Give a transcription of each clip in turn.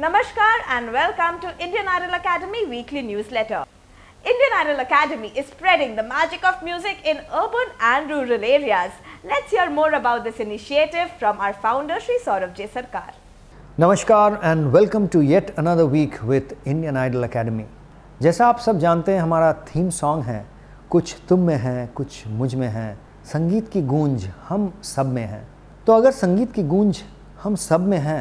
Namaskar and welcome to Indian Idol Academy weekly newsletter. Indian Idol Academy is spreading the magic of music in urban and rural areas. Let's hear more about this initiative from our founder Shri Saurabh J. Sarkar. नमस्कार and welcome to yet another week with Indian idol academy. जैसा आप सब जानते हैं हमारा theme song है कुछ तुम में है कुछ मुझ में है, संगीत की गूंज हम सब में है। तो अगर संगीत की गूंज हम सब में है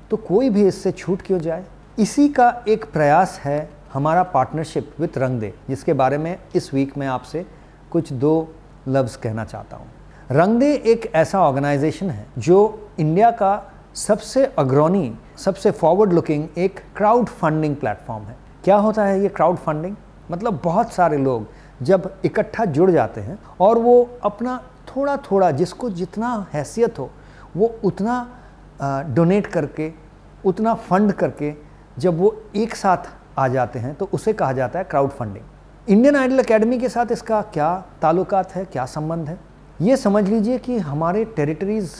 तो कोई भी इससे छूट क्यों जाए। इसी का एक प्रयास है हमारा पार्टनरशिप विद रंग दे, जिसके बारे में इस वीक में आपसे कुछ दो लफ्ज़ कहना चाहता हूँ। रंग दे एक ऐसा ऑर्गेनाइजेशन है जो इंडिया का सबसे अग्रणी, सबसे फॉरवर्ड लुकिंग एक क्राउड फंडिंग प्लेटफॉर्म है। क्या होता है ये क्राउड फंडिंग? मतलब बहुत सारे लोग जब इकट्ठा जुड़ जाते हैं और वो अपना थोड़ा थोड़ा, जिसको जितना हैसियत हो वो उतना डोनेट करके, उतना फंड करके जब वो एक साथ आ जाते हैं तो उसे कहा जाता है crowd funding. Indian idol academy के साथ इसका क्या ताल्लुकात है, क्या संबंध है? ये समझ लीजिए कि हमारे टेरिटरीज़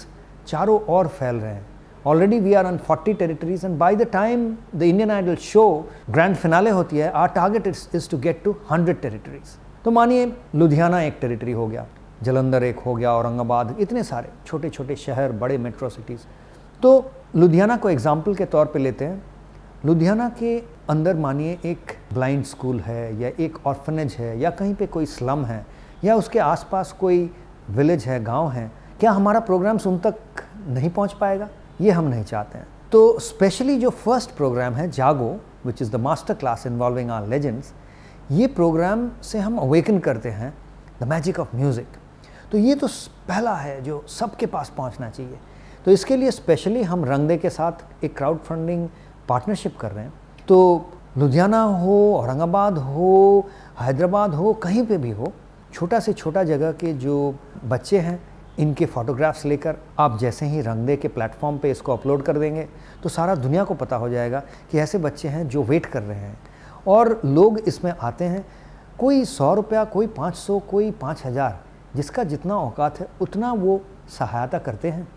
चारों ओर फैल रहे हैं। Already we are on 40 territories and by the time the Indian Idol show grand finale होती है, our target is to get to 100 territories। तो मानिए लुधियाना एक टेरिटरी हो गया, जलंधर एक हो गया, औरंगाबाद, इतने सारे छोटे छोटे शहर, बड़े मेट्रो सिटीज़। तो लुधियाना को एग्जाम्पल के तौर पे लेते हैं। लुधियाना के अंदर मानिए एक ब्लाइंड स्कूल है या एक ऑर्फनेज है या कहीं पे कोई स्लम है या उसके आसपास कोई विलेज है, गांव है। क्या हमारा प्रोग्राम्स उन तक नहीं पहुंच पाएगा? ये हम नहीं चाहते हैं। तो स्पेशली जो फर्स्ट प्रोग्राम है Jaago, which is the master class involving our legends, ये प्रोग्राम से हम अवेकन करते हैं द मैजिक ऑफ म्यूज़िक। तो ये तो पहला है जो सबके पास पहुंचना चाहिए। तो इसके लिए स्पेशली हम रंग दे के साथ एक क्राउड फंडिंग पार्टनरशिप कर रहे हैं। तो लुधियाना हो, औरंगाबाद हो, हैदराबाद हो, कहीं पे भी हो, छोटा से छोटा जगह के जो बच्चे हैं इनके फ़ोटोग्राफ्स लेकर आप जैसे ही रंग दे के प्लेटफॉर्म पे इसको अपलोड कर देंगे तो सारा दुनिया को पता हो जाएगा कि ऐसे बच्चे हैं जो वेट कर रहे हैं। और लोग इसमें आते हैं, कोई 100 रुपया, कोई 500, कोई 5000, जिसका जितना औकात है उतना वो सहायता करते हैं।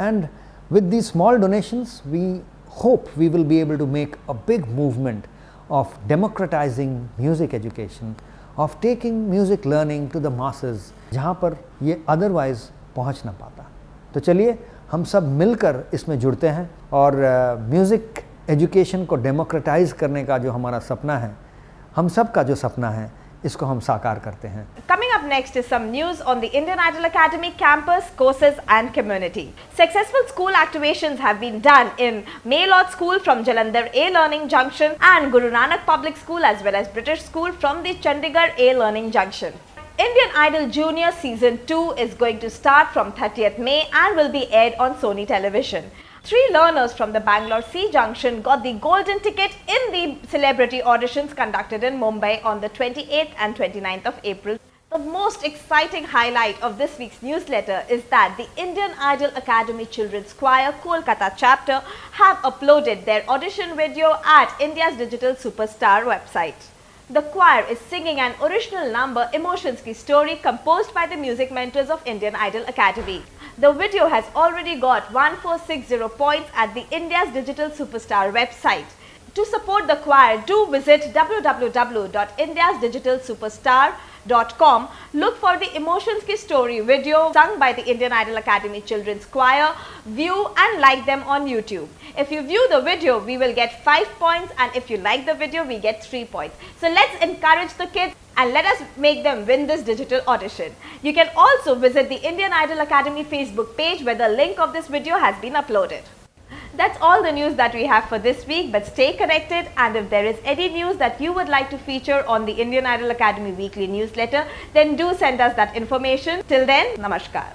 And with the small donations we hope we will be able to make a big movement of democratising music education, of taking music learning to the masses, जहाँ पर ये अदरवाइज़ पहुंच ना पाता। तो चलिए हम सब मिलकर इसमें जुड़ते हैं और म्यूज़िक एजुकेशन को डेमोक्रेटाइज करने का जो हमारा सपना है, हम सब का जो सपना है, इसको हम साकार करते हैं। Coming up next is some news on the Indian Idol Academy campus, courses and community. Successful school activations have been done in Maylord School from Jalandhar A-Learning Junction and Guru Nanak Public School as well as British School from the Chandigarh A-Learning Junction. Indian Idol Junior Season 2 is going to start from 30th May and will be aired on Sony Television. 3 learners from the Bangalore C Junction got the golden ticket in the celebrity auditions conducted in Mumbai on the 28th and 29th of April. The most exciting highlight of this week's newsletter is that the Indian Idol Academy Children's Choir Kolkata chapter have uploaded their audition video at India's Digital Superstar website. The choir is singing an original number, Emotions Ki Story, composed by the music mentors of Indian Idol Academy. The video has already got 1460 points at the India's Digital Superstar website. To support the choir, do visit www.indiasdigitalsuperstar.com. Look for the Emotions Ki Story video sung by the Indian Idol Academy Children's Choir. View and like them on YouTube. If you view the video, we will get 5 points, and if you like the video, we get 3 points. So let's encourage the kids and let us make them win this digital audition. You can also visit the Indian Idol Academy Facebook page where the link of this video has been uploaded. That's all the news that we have for this week, but stay connected, and if there is any news that you would like to feature on the Indian Idol Academy weekly newsletter, then do send us that information. Till then, namaskar.